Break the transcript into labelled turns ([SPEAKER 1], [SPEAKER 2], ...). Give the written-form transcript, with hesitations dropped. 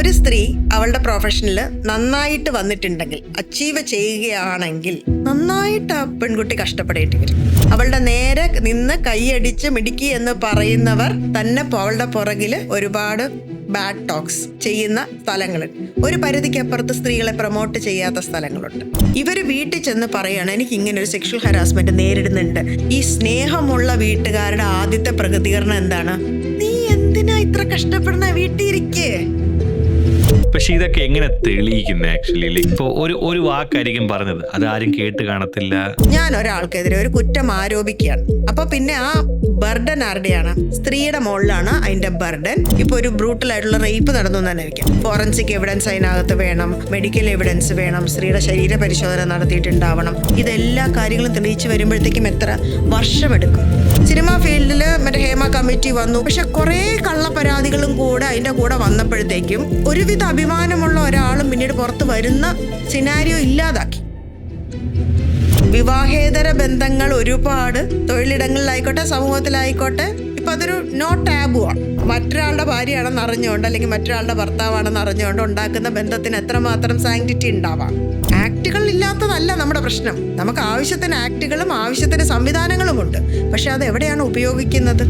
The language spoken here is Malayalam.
[SPEAKER 1] ഒരു സ്ത്രീ അവളുടെ പ്രൊഫഷനിൽ നന്നായിട്ട് വന്നിട്ടുണ്ടെങ്കിൽ, അച്ചീവ് ചെയ്യുകയാണെങ്കിൽ നന്നായിട്ട് ആ പെൺകുട്ടി കഷ്ടപ്പെടേണ്ടി വരും. അവളുടെ നേരെ നിന്ന് കൈയടിച്ച് മിടുക്കി എന്ന് പറയുന്നവർ തന്നെ അവളുടെ പുറകിൽ ഒരുപാട് ബാഡ് ടോക്സ് ചെയ്യുന്ന സ്ഥലങ്ങളുണ്ട്. ഒരു പരിധിക്കപ്പുറത്ത് സ്ത്രീകളെ പ്രൊമോട്ട് ചെയ്യാത്ത സ്ഥലങ്ങളുണ്ട്. ഇവര് വീട്ടിൽ ചെന്ന് പറയാണ്, എനിക്ക് ഇങ്ങനെ ഒരു സെക്ഷൽ ഹരാസ്മെന്റ് നേരിടുന്നുണ്ട്. ഈ സ്നേഹമുള്ള വീട്ടുകാരുടെ ആദ്യത്തെ പ്രതികരണം എന്താണ്? നീ എന്തിനാ ഇത്ര കഷ്ടപ്പെടുന്ന, വീട്ടിൽ ഇരിക്കേ.
[SPEAKER 2] പക്ഷെ ഇതൊക്കെ എങ്ങനെ തെളിയിക്കുന്നത്? ആക്ച്വലി ഇപ്പൊ ഒരു വാക്കായിരിക്കും പറഞ്ഞത്, അത് ആരും കേട്ട് കാണത്തില്ല.
[SPEAKER 1] ഞാൻ ഒരാൾക്കെതിരെ ഒരു കുറ്റം ആരോപിക്കുകയാണ്, അപ്പൊ പിന്നെ ആ ബർഡൻ ആരുടെയാണ്? സ്ത്രീയുടെ മുകളിലാണ് അതിന്റെ ബർഡൻ. ഇപ്പൊ ഒരു ബ്രൂട്ടൽ ആയിട്ടുള്ള റേപ്പ് നടന്നു തന്നെ വയ്ക്കാം. ഫോറൻസിക് എവിഡൻസ് അതിനകത്ത് വേണം, മെഡിക്കൽ എവിഡൻസ് വേണം, സ്ത്രീയുടെ ശരീര പരിശോധന നടത്തിയിട്ടുണ്ടാവണം. ഇതെല്ലാ കാര്യങ്ങളും തെളിയിച്ച് വരുമ്പോഴത്തേക്കും എത്ര വർഷമെടുക്കും? സിനിമാ ഫീൽഡിൽ മറ്റേ ഹേമ കമ്മിറ്റി വന്നു, പക്ഷെ കുറെ കള്ളപ്പരാതികളും കൂടെ അതിന്റെ കൂടെ വന്നപ്പോഴത്തേക്കും ഒരുവിധ അഭിമാനമുള്ള ഒരാളും പിന്നീട് പുറത്ത് വരുന്ന സിനാരിയോ ഇല്ലാതാക്കി. വിവാഹേതര ബന്ധങ്ങൾ ഒരുപാട് തൊഴിലിടങ്ങളിലായിക്കോട്ടെ, സമൂഹത്തിലായിക്കോട്ടെ, ഇപ്പൊ അതൊരു നോ ടാബു ആണ്. മറ്റൊരാളുടെ ഭാര്യയാണെന്ന് അറിഞ്ഞുകൊണ്ട് അല്ലെങ്കിൽ മറ്റൊരാളുടെ ഭർത്താവാണെന്ന് അറിഞ്ഞുകൊണ്ട് ഉണ്ടാക്കുന്ന ബന്ധത്തിന് എത്രമാത്രം സാങ്ക്ടിറ്റി ഉണ്ടാവാം. ആക്ടുകൾ ഇല്ലാത്തതല്ല നമ്മുടെ പ്രശ്നം. നമുക്ക് ആവശ്യത്തിന് ആക്ടുകളും ആവശ്യത്തിന് സംവിധാനങ്ങളും ഉണ്ട്. പക്ഷെ അത് എവിടെയാണ് ഉപയോഗിക്കുന്നത്?